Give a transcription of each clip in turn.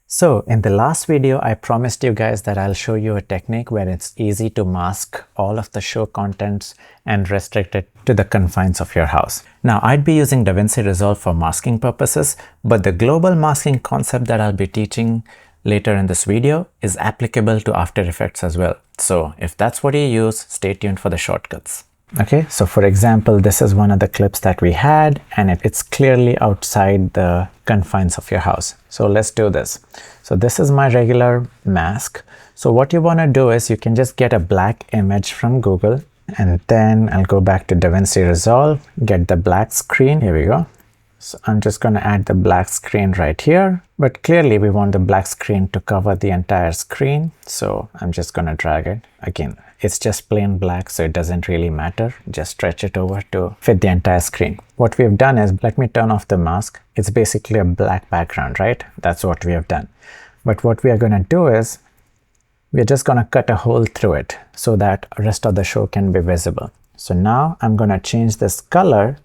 So in the last video, I promised you guys that I'll show you a technique where it's easy to mask all of the show contents and restrict it to the confines of your house. Now, I'd be using DaVinci Resolve for masking purposes, but the global masking concept that I'll be teaching later in this video is applicable to After Effects as well. So if that's what you use, stay tuned for the shortcuts. Okay, so for example, this is one of the clips that we had, and it's clearly outside the confines of your house. So let's do this. So this is my regular mask. So what you want to do is you can just get a black image from Google, and then I'll go back to DaVinci Resolve, get the black screen. Here we go. So I'm just going to add the black screen right here, but clearly we want the black screen to cover the entire screen. So I'm just going to drag it. Again, it's just plain black, so it doesn't really matter. Just stretch it over to fit the entire screen. What we've done is, let me turn off the mask. It's basically a black background, right? That's what we have done. But what we are going to do is, we're just going to cut a hole through it so that the rest of the show can be visible. So now I'm going to change this color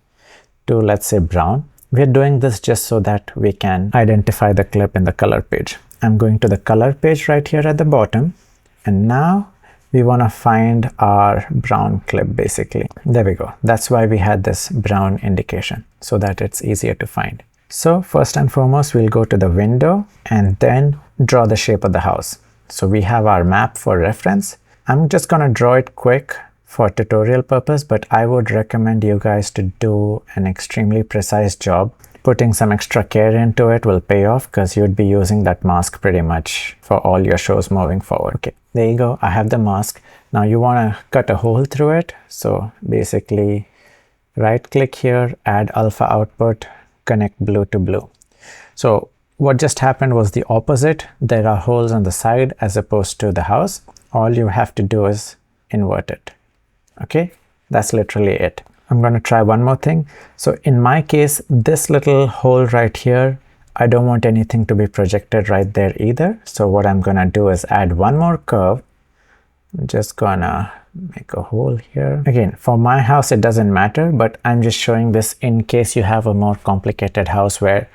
to, let's say, brown. We're doing this just so that we can identify the clip in the color page. I'm going to the color page right here at the bottom, and now we want to find our brown clip basically. There we go. That's why we had this brown indication, so that it's easier to find. So first and foremost, we'll go to the window and then draw the shape of the house. So we have our map for reference. I'm just going to draw it quick for tutorial purpose, but I would recommend you guys to do an extremely precise job. Putting some extra care into it will pay off because you'd be using that mask pretty much for all your shows moving forward. Okay, there you go. I have the mask. Now you want to cut a hole through it. So basically right click here, add alpha output, connect blue to blue. So what just happened was the opposite. There are holes on the side as opposed to the house. All you have to do is invert it. Okay, that's literally it. I'm going to try one more thing. So in my case, this little hole right here, I don't want anything to be projected right there either. So what I'm going to do is add one more curve. I'm just gonna make a hole here. Again, for my house, it doesn't matter, but I'm just showing this in case you have a more complicated house where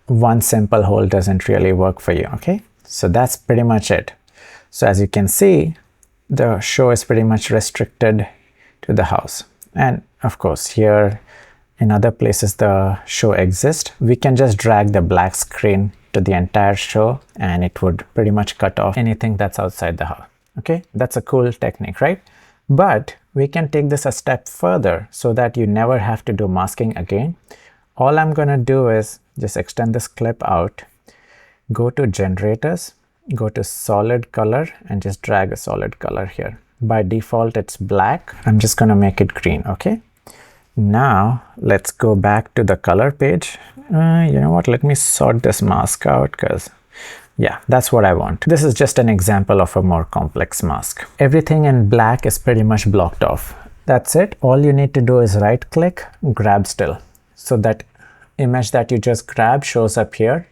one simple hole doesn't really work for you. Okay, so that's pretty much it. So as you can see, the show is pretty much restricted to the house. And of course, here in other places the show exists. We can just drag the black screen to the entire show and it would pretty much cut off anything that's outside the house. Okay, that's a cool technique, right? But we can take this a step further so that you never have to do masking again. All I'm going to do is just extend this clip out, go to generators, go to solid color and just drag a solid color here. By default, it's black. I'm just going to make it green. Okay. Now let's go back to the color page. You know what? Let me sort this mask out because yeah, that's what I want. This is just an example of a more complex mask. Everything in black is pretty much blocked off. That's it. All you need to do is right click, grab still. So that image that you just grabbed shows up here.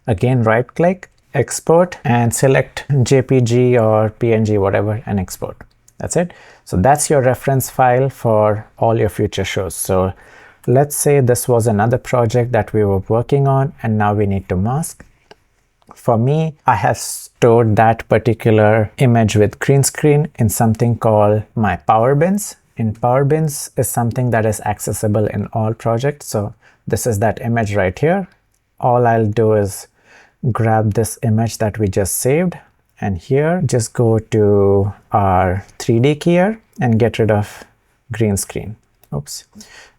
Again, right click, export and select JPG or PNG, whatever, and export. That's it. So that's your reference file for all your future shows. So let's say this was another project that we were working on and now we need to mask. For me, I have stored that particular image with green screen in something called my Power Bins. In Power Bins is something that is accessible in all projects. So this is that image right here. All I'll do is grab this image that we just saved, and here just go to our 3D keyer and get rid of green screen. Oops.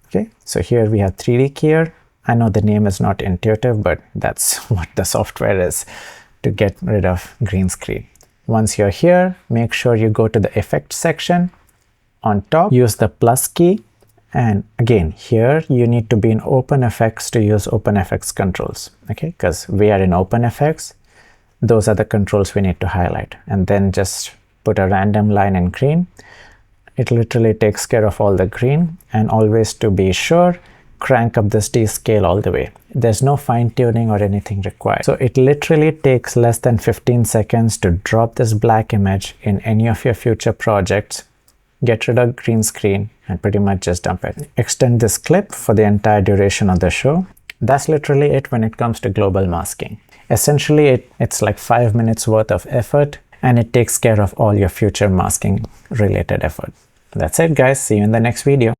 Okay, so here we have 3D keyer. I know the name is not intuitive, but that's what the software is to get rid of green screen. Once you're here, make sure you go to the effects section. On top, use the plus key. And again, here you need to be in OpenFX to use OpenFX controls, okay? Because we are in OpenFX, those are the controls we need to highlight. And then just put a random line in green. It literally takes care of all the green. And always to be sure, crank up this descale all the way. There's no fine tuning or anything required. So it literally takes less than 15 seconds to drop this black image in any of your future projects, get rid of green screen, and pretty much just dump it. Extend this clip for the entire duration of the show. That's literally it when it comes to global masking. Essentially, it's like 5 minutes worth of effort, and it takes care of all your future masking related effort. That's it, guys. See you in the next video.